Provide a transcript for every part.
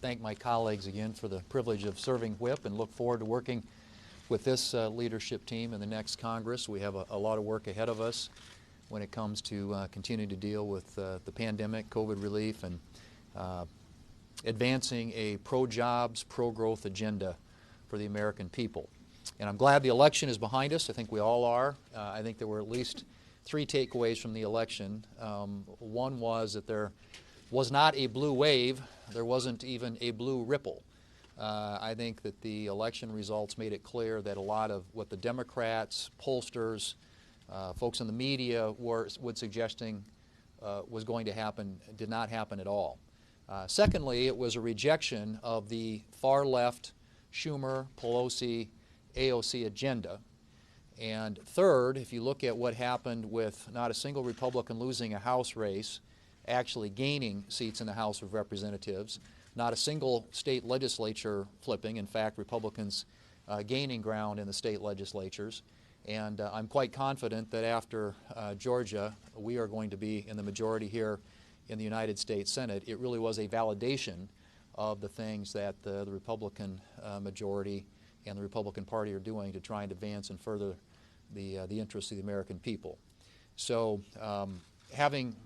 Thank my colleagues again for the privilege of serving whip and look forward to working with this leadership team in the next Congress. We have a lot of work ahead of us when it comes to continuing to deal with the pandemic, COVID relief, and advancing a pro-jobs, pro-growth agenda for the American people. And I'm glad the election is behind us. I think we all are. I think there were at least 3 takeaways from the election. One was that there was not a blue wave. There wasn't even a blue ripple. I think that the election results made it clear that a lot of what the Democrats, pollsters, folks in the media would suggesting was going to happen did not happen at all. Secondly, it was a rejection of the far left Schumer-Pelosi-AOC agenda. And third, if you look at what happened with not a single Republican losing a House race, actually gaining seats in the House of Representatives, not a single state legislature flipping, in fact, Republicans gaining ground in the state legislatures. And I'm quite confident that after Georgia, we are going to be in the majority here in the United States Senate. It really was a validation of the things that the Republican majority and the Republican Party are doing to try and advance and further the interests of the American people. So having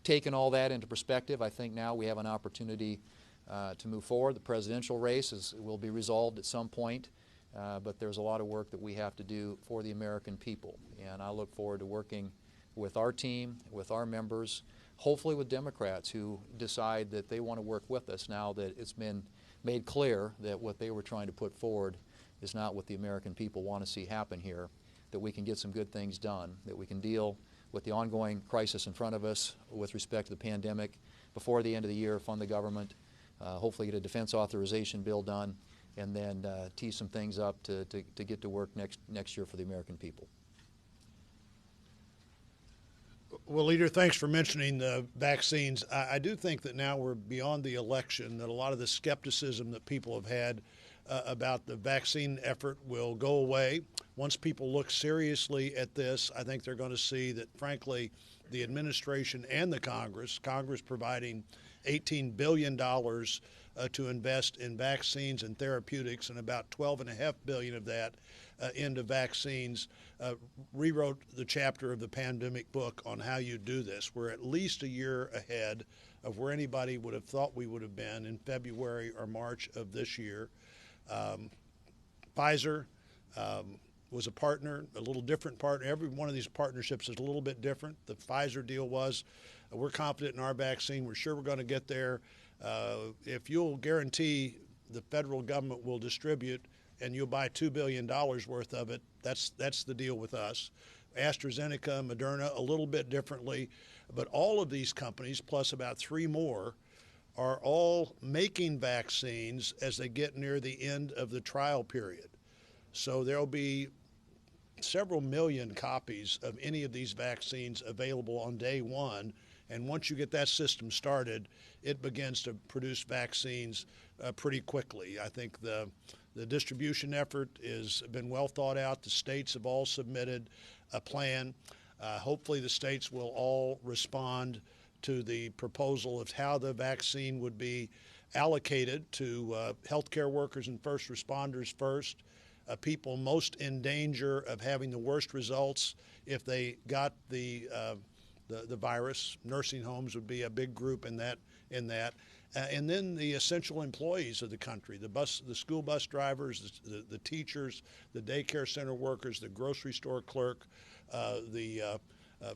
taken all that into perspective, I think now we have an opportunity to move forward. The presidential race will be resolved at some point, but there's a lot of work that we have to do for the American people. And I look forward to working with our team, with our members, hopefully with Democrats who decide that they want to work with us now that it's been made clear that what they were trying to put forward is not what the American people want to see happen here, that we can get some good things done, that we can deal with the ongoing crisis in front of us with respect to the pandemic before the end of the year, fund the government, hopefully get a defense authorization bill done, and then tee some things up to get to work next year for the American people. Well, Leader, thanks for mentioning the vaccines. I do think that now we're beyond the election, that a lot of the skepticism that people have had about the vaccine effort will go away. Once people look seriously at this, I think they're going to see that, frankly, the administration and the Congress providing $18 billion to invest in vaccines and therapeutics, and about $12.5 billion of that into vaccines, rewrote the chapter of the pandemic book on how you do this. We're at least a year ahead of where anybody would have thought we would have been in February or March of this year. Pfizer was a partner, a little different partner. Every one of these partnerships is a little bit different. The Pfizer deal was, we're confident in our vaccine. We're sure we're going to get there. If you'll guarantee the federal government will distribute and you'll buy $2 billion worth of it, that's the deal with us. AstraZeneca, Moderna, a little bit differently. But all of these companies, plus about 3 more, are all making vaccines as they get near the end of the trial period. So there'll be several million copies of any of these vaccines available on day one. And once you get that system started, it begins to produce vaccines pretty quickly. I think the distribution effort has been well thought out. The states have all submitted a plan. Hopefully the states will all respond to the proposal of how the vaccine would be allocated to healthcare workers and first responders first, people most in danger of having the worst results if they got the virus. Nursing homes would be a big group in that. And then the essential employees of the country, the school bus drivers, the teachers, the daycare center workers, the grocery store clerk, the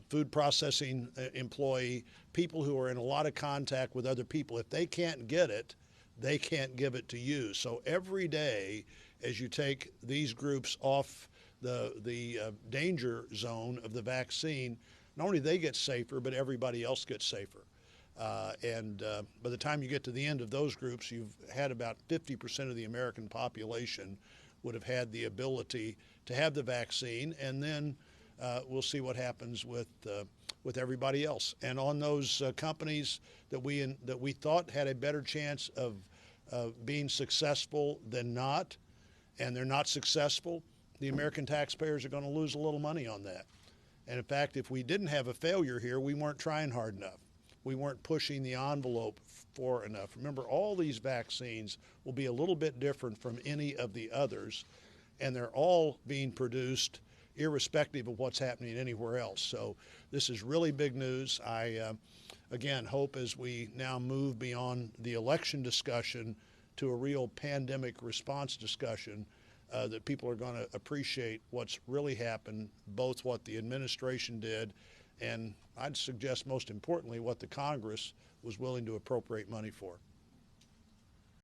food processing employee, people who are in a lot of contact with other people. If they can't get it, they can't give it to you. So every day, as you take these groups off the danger zone of the vaccine, not only they get safer, but everybody else gets safer. And by the time you get to the end of those groups, you've had about 50% of the American population would have had the ability to have the vaccine, and then we'll see what happens with everybody else. And on those companies that we thought had a better chance of being successful than not, and they're not successful, the American taxpayers are going to lose a little money on that. And in fact, if we didn't have a failure here, we weren't trying hard enough. we weren't pushing the envelope for enough. Remember, all these vaccines will be a little bit different from any of the others, and they're all being produced irrespective of what's happening anywhere else. So this is really big news. I, again, hope as we now move beyond the election discussion to a real pandemic response discussion, that people are going to appreciate what's really happened, both what the administration did and I'd suggest most importantly what the Congress was willing to appropriate money for.